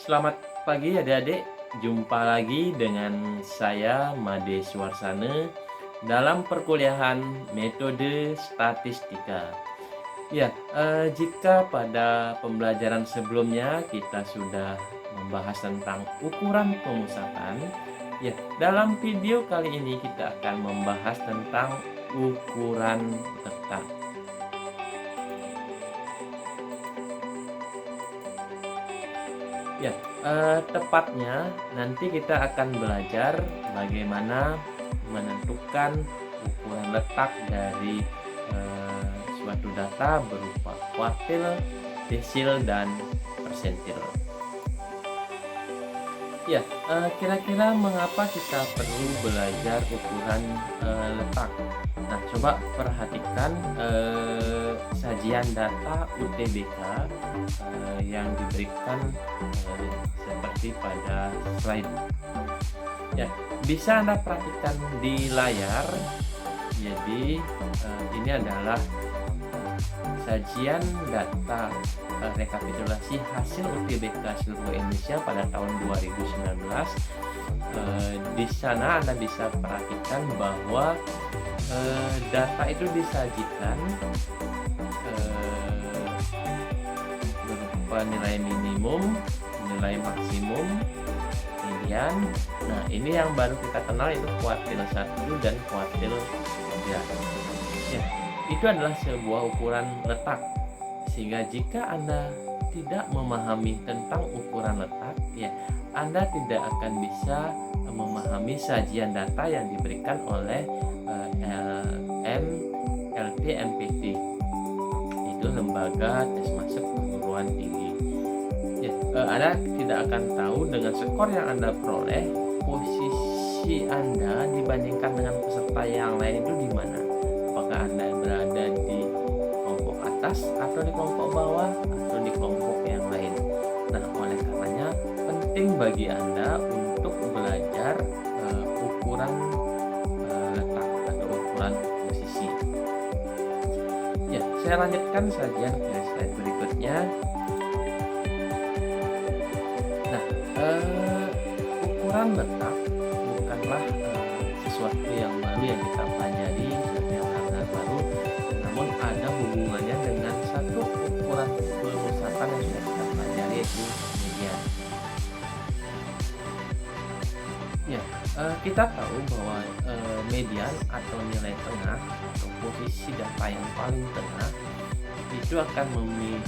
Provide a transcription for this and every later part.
Selamat pagi adik-adik, jumpa lagi dengan saya Made Suwarsana dalam perkuliahan metode statistika. Ya, jika pada pembelajaran sebelumnya kita sudah membahas tentang ukuran pemusatan, ya dalam video kali ini kita akan membahas tentang ukuran letak. Ya, tepatnya nanti kita akan belajar bagaimana menentukan ukuran letak dari suatu data berupa kuartil, desil, dan persentil. Ya, kira-kira mengapa kita perlu belajar ukuran letak? Nah, coba perhatikan sajian data UTBK yang diberikan seperti pada slide. Ya, bisa Anda perhatikan di layar. Jadi, ini adalah sajian data rekapitulasi hasil UTBK seluruh Indonesia pada tahun 2019. Di sana Anda bisa perhatikan bahwa data itu disajikan berupa nilai minimum, nilai maksimum, median. Nah, ini yang baru kita kenal itu kuartil 1 dan kuartil 3. Ya, itu adalah sebuah ukuran letak. Sehingga jika Anda tidak memahami tentang ukuran letak, ya Anda tidak akan bisa memahami sajian data yang diberikan oleh LPMPT, itu lembaga tes masuk perguruan tinggi. Ya, Anda tidak akan tahu dengan skor yang Anda peroleh posisi Anda dibandingkan dengan peserta yang lain itu di mana. Apakah Anda berada di kelompok atas atau di kelompok bawah atau di kelompok yang lain. Nah, oleh karenanya penting bagi Anda untuk belajar ukuran letak atau ukuran posisi. Ya, saya lanjutkan saja ke slide berikutnya. Nah, ukuran letak bukanlah sesuatu yang baru yang kita pelajari, sesuatu yang sangat baru, namun ada hubungannya dengan satu ukuran pemusatan yang sudah kita pelajari, yaitu median. Ya, kita tahu bahwa median atau nilai tengah atau posisi data yang paling tengah itu akan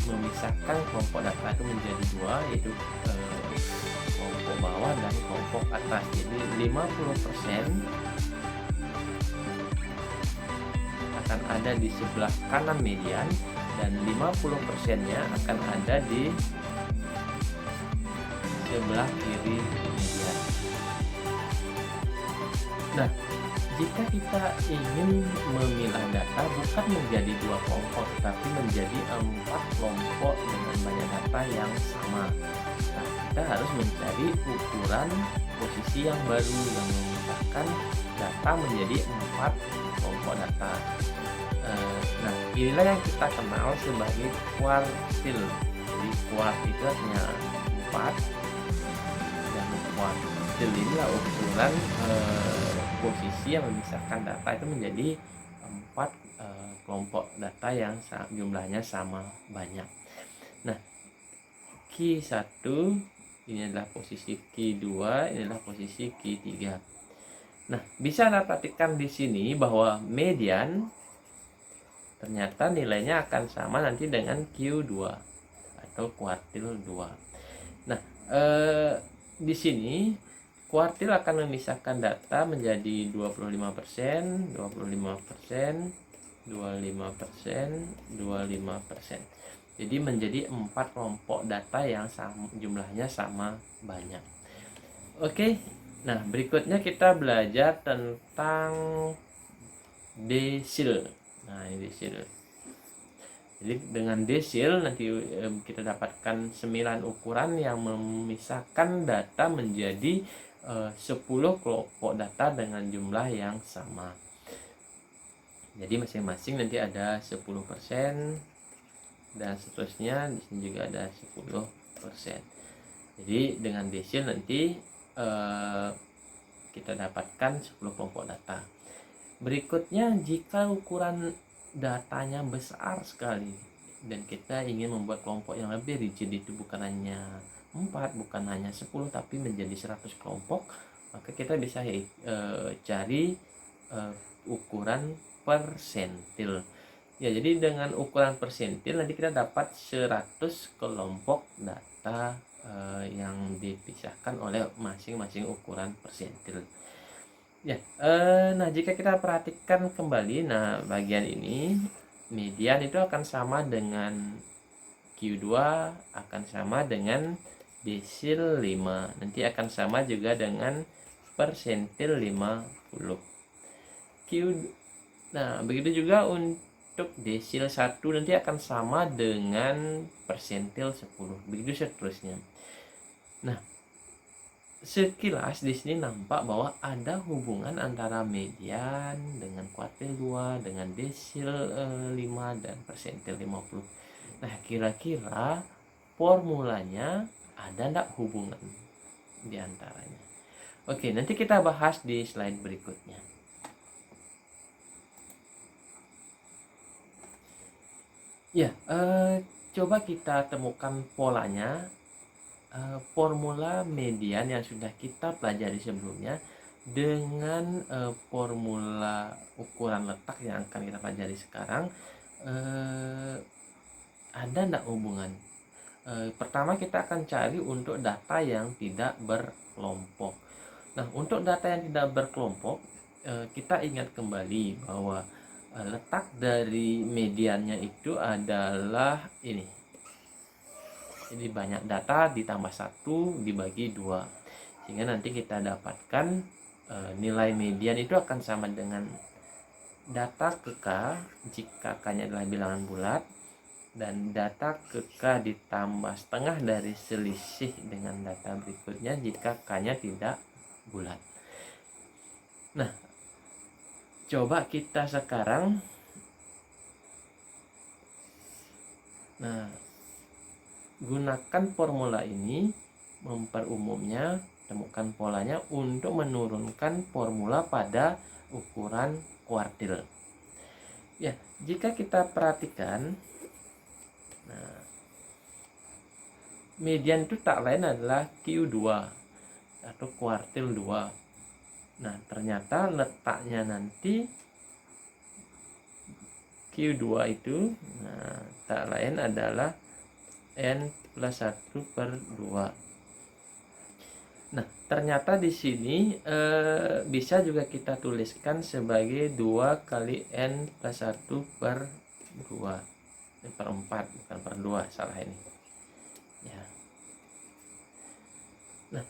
memisahkan kelompok data itu menjadi dua, yaitu kelompok bawah dan kelompok atas. Jadi 50% akan ada di sebelah kanan median dan 50%-nya akan ada di sebelah kiri median. Nah, jika kita ingin memilah data bukan menjadi dua kelompok, tetapi menjadi 4 kelompok dengan banyak data yang sama. Nah, kita harus mencari ukuran posisi yang baru yang memisahkan data menjadi 4 kelompok data. Nah, inilah yang kita kenal sebagai kuartil. Jadi kuartil itu artinya 4, dan kuartil inilah ukuran posisi yang memisahkan data itu menjadi 4 kelompok data yang jumlahnya sama banyak. Nah, Q1 ini adalah posisi, Q2 ini adalah posisi, Q3. Nah, bisa Anda perhatikan di sini bahwa median ternyata nilainya akan sama nanti dengan Q2 atau kuartil 2. Nah, di sini kuartil akan memisahkan data menjadi 25%, 25%, 25%, 25%. Jadi menjadi 4 kelompok data yang jumlahnya sama banyak. Oke, nah berikutnya kita belajar tentang desil. Nah, ini desil. Jadi dengan desil nanti kita dapatkan 9 ukuran yang memisahkan data menjadi 10 kelompok data dengan jumlah yang sama. Jadi masing-masing nanti ada 10% dan seterusnya. Di sini juga ada 10%. Jadi dengan desil nanti kita dapatkan 10 kelompok data. Berikutnya, jika ukuran datanya besar sekali dan kita ingin membuat kelompok yang lebih rigid, itu bukan hanya 4, bukan hanya 10, tapi menjadi 100 kelompok, maka kita bisa cari ukuran persentil. Ya, jadi dengan ukuran persentil nanti kita dapat 100 kelompok data yang dipisahkan oleh masing-masing ukuran persentil. Ya, nah jika kita perhatikan kembali, nah bagian ini median itu akan sama dengan Q2, akan sama dengan desil 5. Nanti akan sama juga dengan persentil 50. Nah, begitu juga untuk desil 1 nanti akan sama dengan persentil 10. Begitu seterusnya. Nah, sekilas di sini nampak bahwa ada hubungan antara median dengan kuartil 2 dengan desil 5 dan persentil 50. Nah, kira-kira formulanya ada enggak hubungan di antaranya? Oke, nanti kita bahas di slide berikutnya. Ya, coba kita temukan polanya. Formula median yang sudah kita pelajari sebelumnya dengan formula ukuran letak yang akan kita pelajari sekarang, ada enggak hubungan? Pertama kita akan cari untuk data yang tidak berkelompok. Nah, untuk data yang tidak berkelompok, kita ingat kembali bahwa letak dari mediannya itu adalah ini. Jadi banyak data ditambah 1 dibagi 2, sehingga nanti kita dapatkan nilai median itu akan sama dengan data ke K jika K-nya adalah bilangan bulat, dan data ke K ditambah setengah dari selisih dengan data berikutnya jika K-nya tidak bulat. Nah, coba kita sekarang gunakan formula ini, memperumumnya, temukan polanya untuk menurunkan formula pada ukuran kuartil. Ya, jika kita perhatikan, nah, median itu tak lain adalah Q2 atau kuartil 2. Nah, ternyata letaknya nanti Q2 itu tak lain adalah N plus 1 per 2. Nah, ternyata di sini bisa juga kita tuliskan sebagai 2 kali N plus 1 per 2. Ini per 4, bukan per 2, salah ini. Ya. Nah,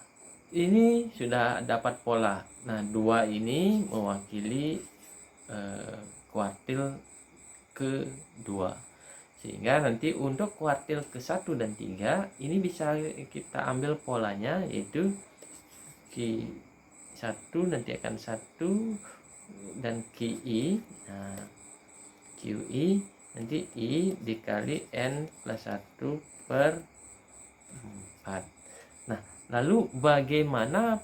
ini sudah dapat pola. Nah, 2 ini mewakili kuartil ke-2. Sehingga nanti untuk kuartil ke-1 dan 3 ini bisa kita ambil polanya, yaitu Q1 nanti akan 1 dan QI. Nah, QI nanti I dikali N plus 1 per 4. Nah, lalu bagaimana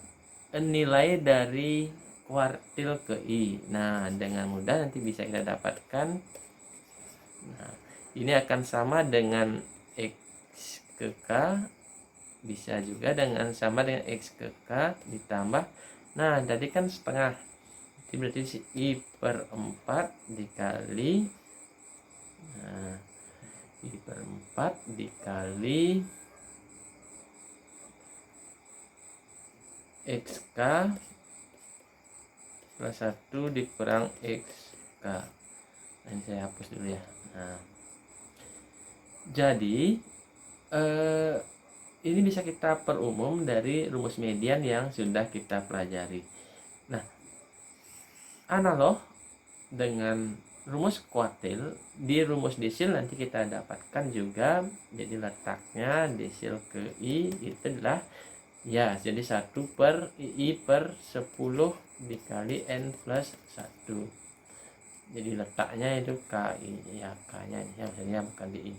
nilai dari kuartil ke I? Nah, dengan mudah nanti bisa kita dapatkan. Nah, ini akan sama dengan X ke K, bisa juga dengan sama dengan X ke K ditambah, nah tadi kan setengah, jadi berarti I per 4 dikali, nah, I per 4 dikali XK plus 1 dikurang XK. Nah, ini saya hapus dulu ya. Nah, jadi ini bisa kita perumum dari rumus median yang sudah kita pelajari. Nah, analog dengan rumus kuartil, di rumus desil nanti kita dapatkan juga, jadi letaknya desil ke I itu adalah, ya, jadi 1 per I per 10 dikali N plus 1. Jadi letaknya itu KI, ya, K-nya ya, maksudnya bukan di I.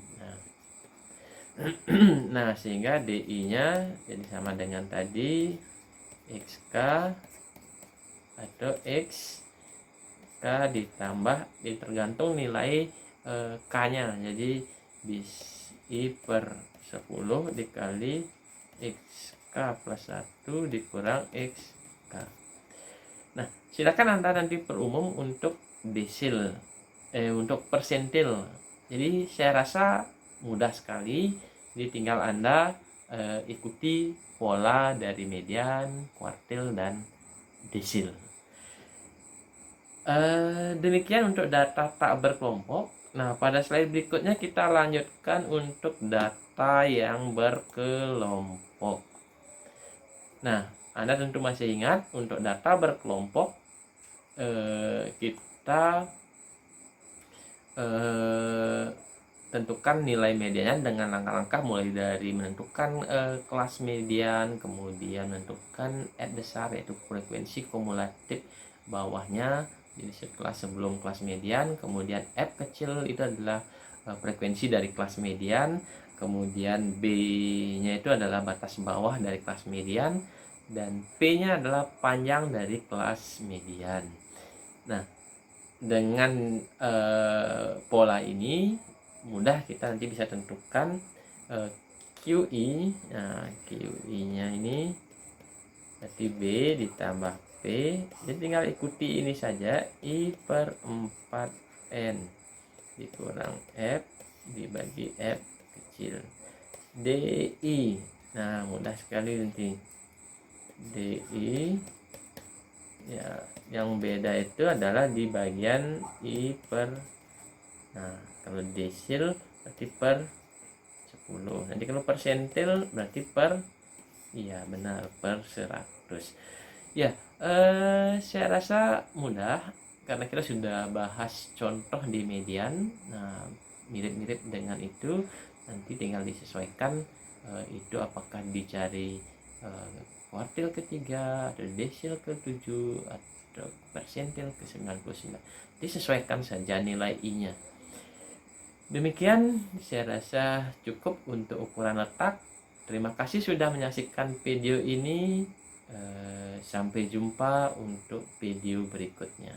Nah, sehingga DI-nya jadi sama dengan tadi XK atau XK ditambah tergantung nilai K-nya. Jadi bis I per 10 dikali XK plus 1 dikurang XK. Nah, silakan Anda nanti perumum untuk desil, untuk persentil. Jadi saya rasa mudah sekali. Jadi tinggal Anda ikuti pola dari median, kuartil, dan desil. Demikian untuk data tak berkelompok. Nah, pada slide berikutnya kita lanjutkan untuk data yang berkelompok. Nah, Anda tentu masih ingat untuk data berkelompok kita tentukan nilai mediannya dengan langkah-langkah mulai dari menentukan kelas median, kemudian menentukan F besar yaitu frekuensi kumulatif bawahnya. Jadi setelah sebelum kelas median, kemudian F kecil itu adalah frekuensi dari kelas median, kemudian B-nya itu adalah batas bawah dari kelas median, dan P-nya adalah panjang dari kelas median. Nah, dengan pola ini mudah kita nanti bisa tentukan QI. Nah, QI-nya ini berarti B ditambah P. Jadi tinggal ikuti ini saja, I per 4N dikurang F dibagi F kecil. DI, nah mudah sekali nanti. DI ya, yang beda itu adalah di bagian I per, nah kalau desil berarti per 10. Nanti kalau persentil berarti per, iya benar, per 100. Ya, saya rasa mudah karena kita sudah bahas contoh di median. Nah, mirip-mirip dengan itu, nanti tinggal disesuaikan itu apakah dicari kuartil ketiga atau desil ke-7 atau persentil ke-99. Disesuaikan saja nilai I-nya. Demikian saya rasa cukup untuk ukuran letak. Terima kasih sudah menyaksikan video ini. Sampai jumpa untuk video berikutnya.